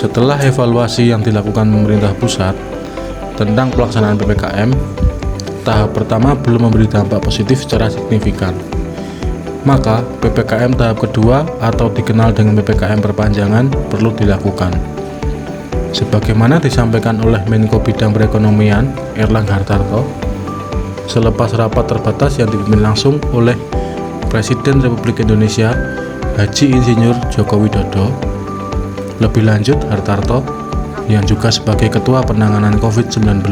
Setelah evaluasi yang dilakukan pemerintah pusat tentang pelaksanaan PPKM, tahap pertama belum memberi dampak positif secara signifikan. Maka PPKM tahap kedua atau dikenal dengan PPKM perpanjangan perlu dilakukan. Sebagaimana disampaikan oleh Menko Bidang Perekonomian Erlangga Hartarto selepas rapat terbatas yang dipimpin langsung oleh Presiden Republik Indonesia Haji Insinyur Joko Widodo. Lebih lanjut, Hartarto yang juga sebagai Ketua Penanganan COVID-19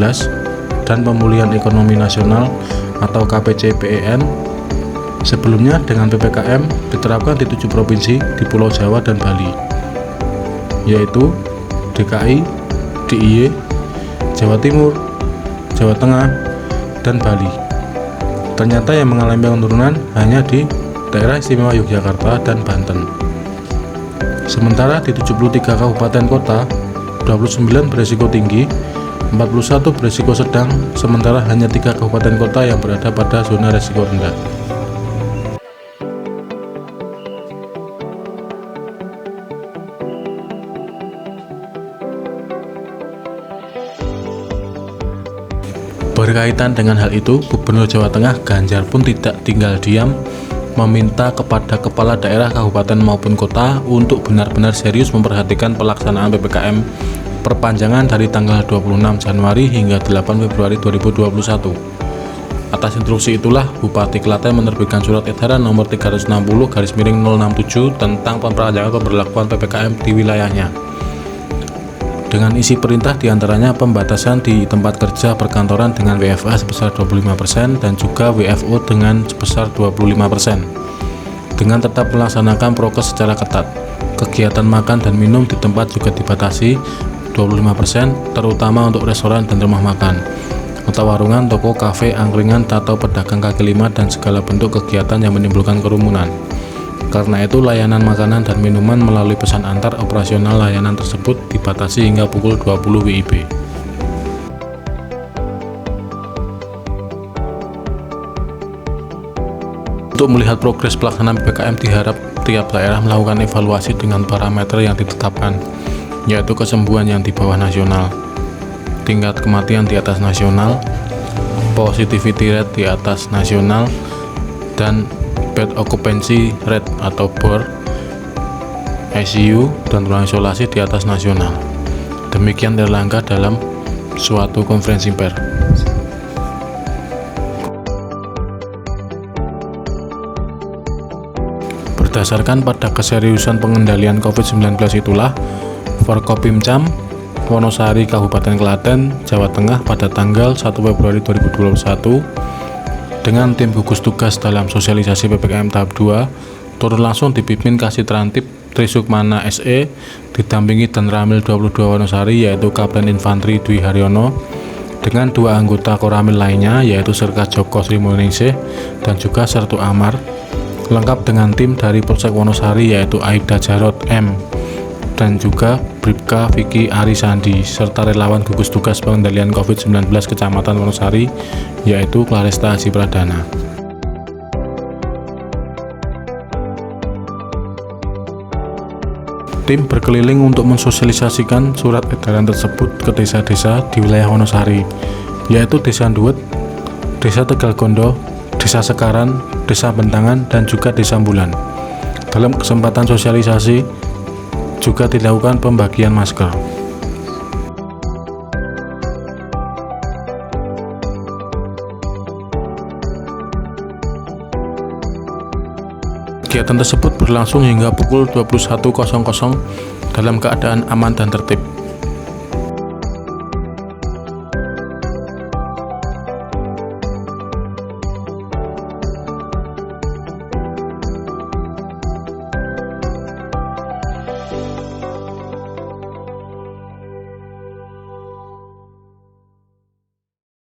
dan Pemulihan Ekonomi Nasional atau KPCPEN, sebelumnya dengan PPKM diterapkan di 7 provinsi di Pulau Jawa dan Bali, yaitu DKI, DIY, Jawa Timur, Jawa Tengah, dan Bali. Ternyata yang mengalami penurunan hanya di Daerah Istimewa Yogyakarta dan Banten. Sementara di 73 kabupaten kota, 29 berisiko tinggi, 41 berisiko sedang, sementara hanya 3 kabupaten kota yang berada pada zona risiko rendah. Berkaitan dengan hal itu, Gubernur Jawa Tengah Ganjar pun tidak tinggal diam, meminta kepada kepala daerah kabupaten maupun kota untuk benar-benar serius memperhatikan pelaksanaan PPKM perpanjangan dari tanggal 26 Januari hingga 8 Februari 2021. Atas instruksi itulah Bupati Klaten menerbitkan surat edaran nomor 360/067 tentang perpanjangan pemberlakuan PPKM di wilayahnya. Dengan isi perintah diantaranya pembatasan di tempat kerja perkantoran dengan WFA sebesar 25% dan juga WFO dengan sebesar 25%. Dengan tetap melaksanakan prokes secara ketat, kegiatan makan dan minum di tempat juga dibatasi 25%, terutama untuk restoran dan rumah makan, atau warungan, toko, kafe, angkringan, atau pedagang kaki lima dan segala bentuk kegiatan yang menimbulkan kerumunan. Karena itu, layanan makanan dan minuman melalui pesan antar operasional layanan tersebut dibatasi hingga pukul 20 WIB. Untuk melihat progres pelaksanaan PPKM diharap tiap daerah melakukan evaluasi dengan parameter yang ditetapkan, yaitu kesembuhan yang di bawah nasional, tingkat kematian di atas nasional, positivity rate di atas nasional, dan bed occupancy rate atau BOR, ICU, dan ruang isolasi di atas nasional. Demikian Erlangga dalam suatu konferensi pers. Berdasarkan pada keseriusan pengendalian COVID-19 itulah, Forkopimcam Wonosari Kabupaten Klaten, Jawa Tengah pada tanggal 1 Februari 2021 dengan tim gugus tugas dalam sosialisasi PPKM tahap 2 turun langsung dipimpin Kasih Trantip Trisukmana SE didampingi dan Ramil 22 Wonosari yaitu Kapten Infanteri Dwi Haryono dengan 2 anggota Koramil lainnya yaitu Serka Joko Sri Muningsih dan juga Sertu Amar, lengkap dengan tim dari Polsek Wonosari yaitu Aibda Jarot M dan juga Bribka Vicky Arisandi serta relawan gugus tugas pengendalian COVID-19 Kecamatan Wonosari yaitu Claresta Haji Pradana. Tim berkeliling untuk mensosialisasikan surat edaran tersebut ke desa-desa di wilayah Wonosari, yaitu Desa Nduwet, Desa Tegalgondo, Desa Sekaran, Desa Bentangan, dan juga Desa Bulan. Dalam kesempatan sosialisasi juga dilakukan pembagian masker. Kegiatan tersebut berlangsung hingga pukul 21.00 dalam keadaan aman dan tertib.